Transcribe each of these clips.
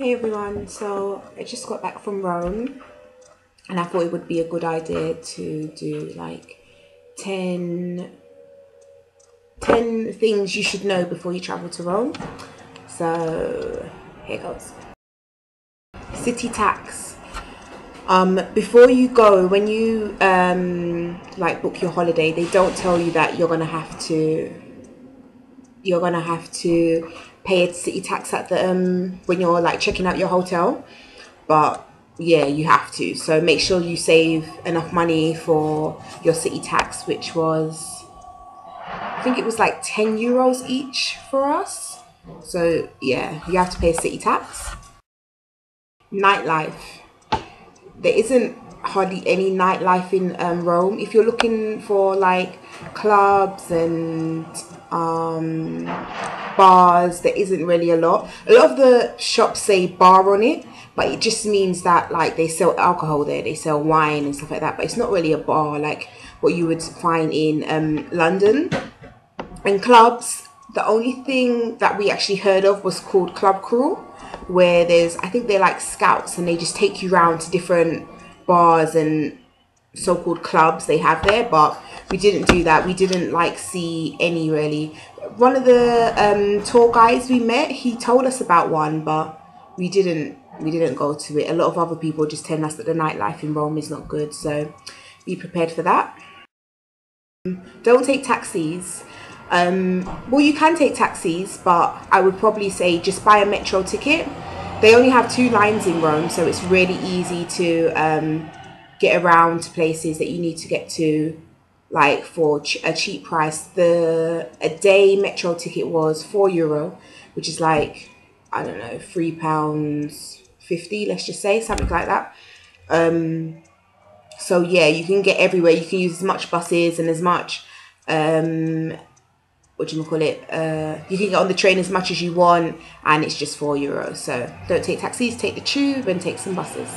Hey everyone, so I just got back from Rome and I thought it would be a good idea to do like 10 things you should know before you travel to Rome. So here goes. City tax. Before you go, when you like book your holiday, they don't tell you that you're gonna have to pay a city tax at the when you're like checking out your hotel, but yeah, you have to. So make sure you save enough money for your city tax, which was, I think it was like 10 euros each for us. So yeah, you have to pay a city tax. Nightlife. There isn't hardly any nightlife in Rome. If you're looking for like clubs and bars, there isn't really a lot. A lot of the shops say bar on it, but it just means that like they sell alcohol there, they sell wine and stuff like that, but it's not really a bar like what you would find in London. And clubs, the only thing that we actually heard of was called Club Crawl, where there's, I think they're like scouts and they just take you around to different bars and so-called clubs they have there, but we didn't do that. We didn't like see any really. One of the tour guides we met, he told us about one, but we didn't go to it. A lot of other people just tell us that the nightlife in Rome is not good, so be prepared for that. Don't take taxis. Well, you can take taxis, but I would probably say just buy a metro ticket. They only have 2 lines in Rome, so it's really easy to get around to places that you need to get to, like for a cheap price. A day metro ticket was €4, which is like, I don't know, £3.50, let's just say, something like that. So yeah, you can get everywhere. You can use as much buses and as much you can get on the train as much as you want, and it's just €4. So don't take taxis, take the tube and take some buses.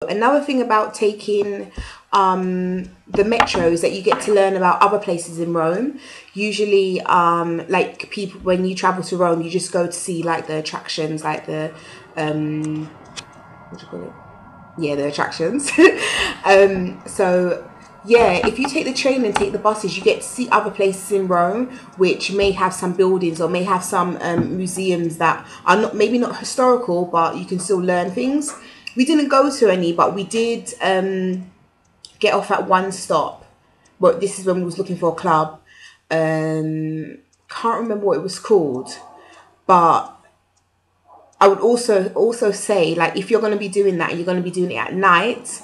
Another thing about taking the metro is that you get to learn about other places in Rome. Usually like people, when you travel to Rome, you just go to see like the attractions, like the the attractions. So yeah, if you take the train and take the buses, you get to see other places in Rome, which may have some buildings or may have some museums that are maybe not historical, but you can still learn things. We didn't go to any, but we did get off at one stop. But this is when we was looking for a club. Can't remember what it was called, but I would also say, like, if you're going to be doing that, you're going to be doing it at night.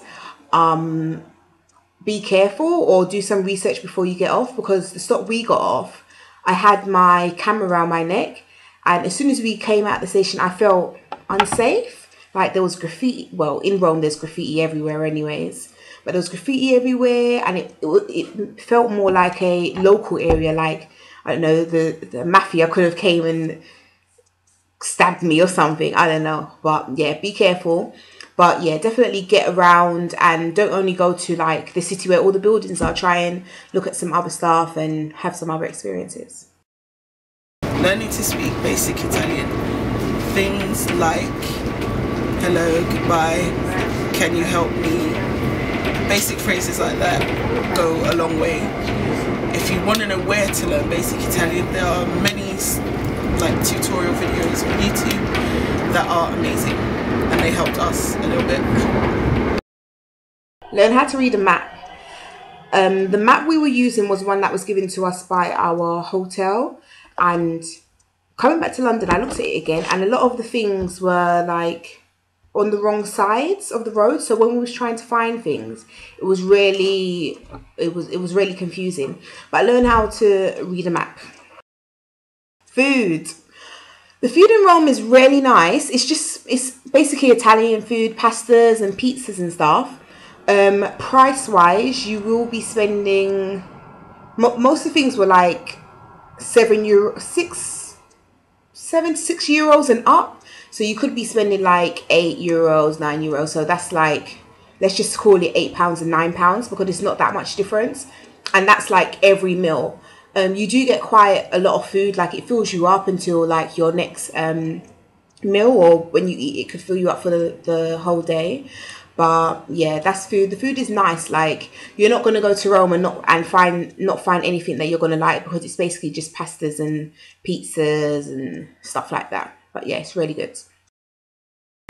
Be careful or do some research before you get off, because the stop we got off, I had my camera around my neck, and as soon as we came out the station, I felt unsafe. Like there was graffiti. Well, in Rome there's graffiti everywhere anyways, but there was graffiti everywhere, and it felt more like a local area, like, I don't know, the mafia could have came and stabbed me or something, I don't know. But yeah, be careful. But yeah, definitely get around and don't only go to like the city where all the buildings are. Try and look at some other stuff and have some other experiences. Learning to speak basic Italian. Things like hello, goodbye, can you help me? Basic phrases like that go a long way. If you want to know where to learn basic Italian, there are many like tutorial videos on YouTube that are amazing, and they helped us a little bit. Learn how to read a map. The map we were using was one that was given to us by our hotel, and coming back to London I looked at it again, and a lot of the things were like on the wrong sides of the road. So when we was trying to find things, it was really confusing. But I learned how to read a map. Food. The food in Rome is really nice. It's basically Italian food, pastas and pizzas and stuff. Price wise, you will be spending, most of the things were like €6 and up. So you could be spending like €8, €9. So that's like, let's just call it £8 and £9, because it's not that much difference. And that's like every meal. You do get quite a lot of food, like it fills you up until like your next meal, or when you eat it could fill you up for the whole day. But yeah, that's food. The food is nice. Like, you're not going to go to Rome and not find anything that you're going to like, because it's basically just pastas and pizzas and stuff like that. But yeah, it's really good.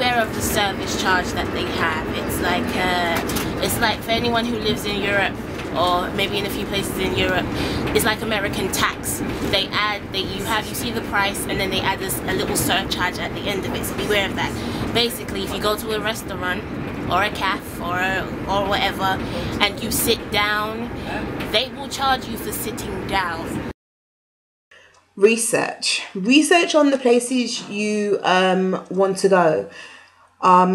Aware of the service charge that they have. It's like for anyone who lives in Europe, or maybe in a few places in Europe, it's like American tax. You see the price, and then they add a little surcharge at the end of it. So beware of that. Basically, if you go to a restaurant or a cafe or whatever, and you sit down, they will charge you for sitting down. Research on the places you want to go. On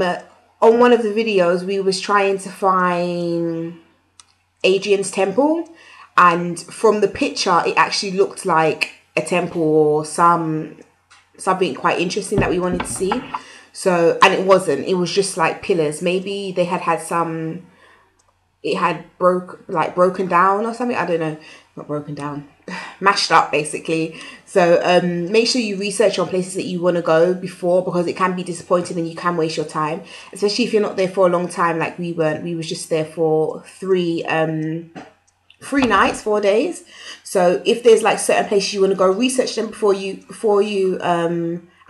one of the videos, we was trying to find Adrian's temple, and from the picture it actually looked like a temple or something quite interesting that we wanted to see. So, and it wasn't, it was just like pillars. Maybe they had some, it had broken down or something, I don't know. Not broken down, mashed up basically. So make sure you research on places that you want to go before, because it can be disappointing and you can waste your time, especially if you're not there for a long time like we weren't. We was just there for 3 nights, 4 days. So if there's like certain places you want to go, research them before you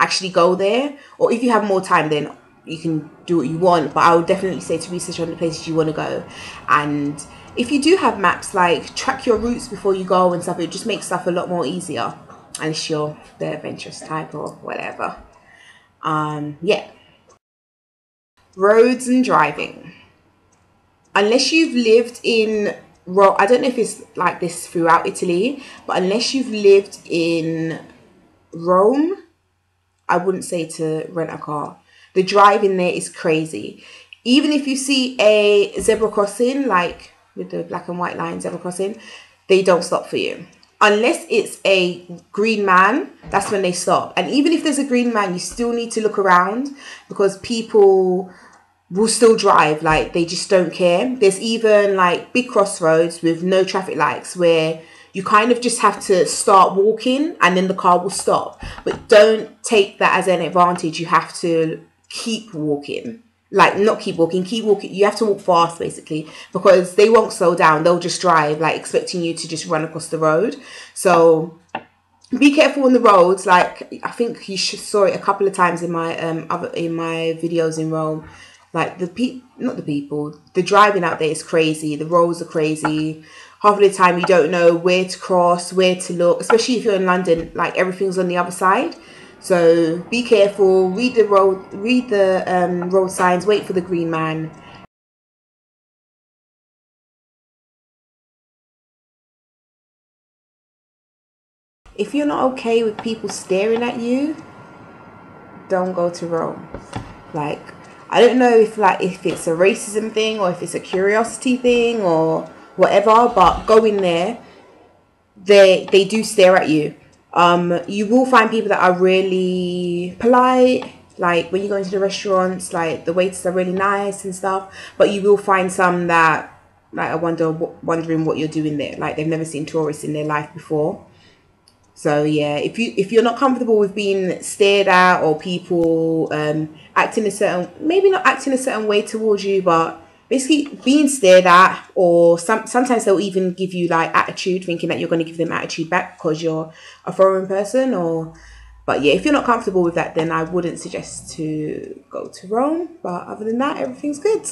actually go there. Or if you have more time, then you can do what you want, but I would definitely say to research on the places you want to go. And if you do have maps, like, track your routes before you go and stuff. It just makes stuff a lot more easier, unless you're the adventurous type or whatever. Yeah. Roads and driving. Unless you've lived in Rome, I don't know if it's like this throughout Italy, but unless you've lived in Rome, I wouldn't say to rent a car. The driving there is crazy. Even if you see a zebra crossing, like with the black and white line zebra crossing, they don't stop for you. Unless it's a green man, that's when they stop. And even if there's a green man, you still need to look around, because people will still drive, like they just don't care. There's even like big crossroads with no traffic lights where you kind of just have to start walking and then the car will stop. But don't take that as an advantage. You have to keep walking. Like, not keep walking, you have to walk fast basically, because they won't slow down. They'll just drive, like, expecting you to just run across the road. So be careful on the roads. Like, I think you saw it a couple of times in my videos in Rome. Like, the driving out there is crazy. The roads are crazy. Half of the time you don't know where to cross, where to look, especially if you're in London. Like, everything's on the other side. So be careful, read the road signs, wait for the green man. If you're not okay with people staring at you, don't go to Rome. Like, I don't know if it's a racism thing or if it's a curiosity thing or whatever, but go in there, they do stare at you. You will find people that are really polite, like when you go into the restaurants, like the waiters are really nice and stuff, but you will find some that, like, are wondering what you're doing there, like they've never seen tourists in their life before. So yeah, if you're not comfortable with being stared at, or people maybe not acting a certain way towards you, but basically being stared at, or sometimes they'll even give you like attitude, thinking that you're going to give them attitude back because you're a foreign person. But yeah, if you're not comfortable with that, then I wouldn't suggest to go to Rome. But other than that, everything's good.